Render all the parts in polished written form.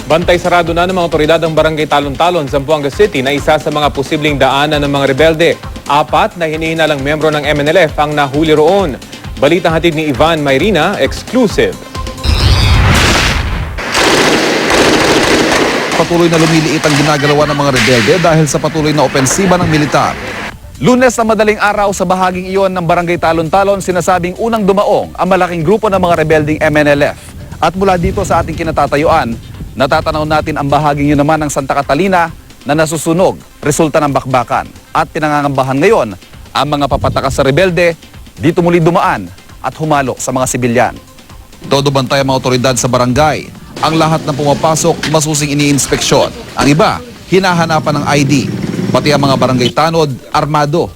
Bantay sarado na ng mga otoridad ang barangay Talon-Talon, Zamboanga City na isa sa mga posibleng daanan ng mga rebelde. 4 na hinihinalang membro ng MNLF ang nahuli roon. Balitang hatid ni Ivan Mayrina, exclusive. Patuloy na lumiliit ang ginagalawa ng mga rebelde dahil sa patuloy na opensiba ng militar. Lunes na madaling araw sa bahaging iyon ng barangay Talon-Talon, sinasabing unang dumaong ang malaking grupo ng mga rebelding MNLF. At mula dito sa ating kinatatayuan, natatanaw natin ang bahaging yun naman ng Santa Catalina na nasusunog, resulta ng bakbakan. At pinangangambahan ngayon ang mga papatakas sa rebelde, dito muli dumaan at humalo sa mga sibilyan. Todo bantay ang mga otoridad sa barangay. Ang lahat ng pumapasok, masusing iniinspeksyon. Ang iba, hinahanapan ng ID. Pati ang mga barangay tanod, armado.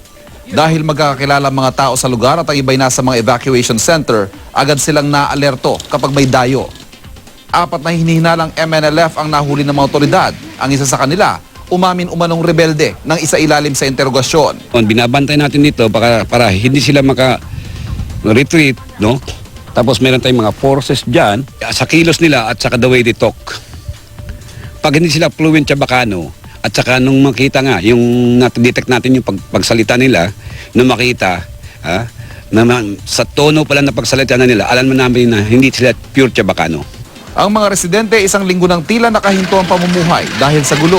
Dahil magkakakilala ang mga tao sa lugar at ang iba'y nasa mga evacuation center, agad silang naalerto kapag may dayo. 4 na hinihinalang MNLF ang nahuli ng mga otoridad. Ang isa sa kanila, umamin umanong rebelde ng isa ilalim sa interogasyon. Binabantay natin dito para hindi sila maka-retreat, no? Tapos meron tayong mga forces dyan sa kilos nila at saka the way they talk. Pag hindi sila fluent sa Bacano at saka nung makita nga, yung natidetect natin yung pagsalita nila, nung makita, sa tono pala na pagsalita na nila, alam mo namin na hindi sila pure sa Bacano. Ang mga residente, isang linggo ng tila nakahinto ang pamumuhay dahil sa gulo.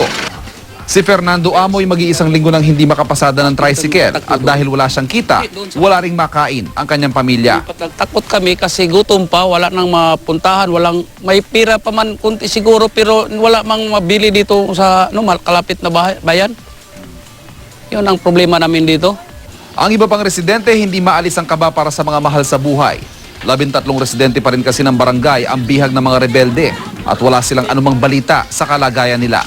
Si Fernando Amoy mag-iisang linggo nang hindi makapasada ng tricycle at dahil wala siyang kita, wala ring makain ang kanyang pamilya. Takot kami kasi gutom pa, wala nang mapuntahan, walang may pira pa man kunti siguro pero wala mang mabili dito sa kalapit na bayan. Yun ang problema namin dito. Ang iba pang residente hindi maalis ang kaba para sa mga mahal sa buhay. 13 residente pa rin kasi ng barangay ang bihag ng mga rebelde at wala silang anumang balita sa kalagayan nila.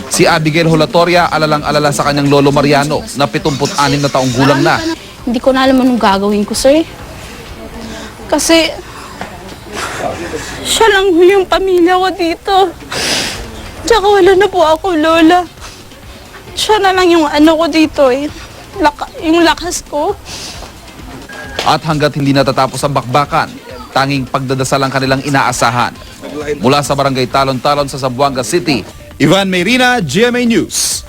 Si Abigail Holatoria alalang-alala sa kanyang lolo Mariano na 76 na taong gulang na. Hindi ko na alam anong gagawin ko, sir. Kasi siya lang yung pamilya ko dito. Tsaka wala na po ako, lola. Siya na lang yung ano ko dito eh. Yung lakas ko. At hanggat hindi natatapos ang bakbakan, tanging pagdadasal ang kanilang inaasahan. Mula sa barangay Talon-Talon sa Zamboanga City, Ivan Mayrina, GMA News.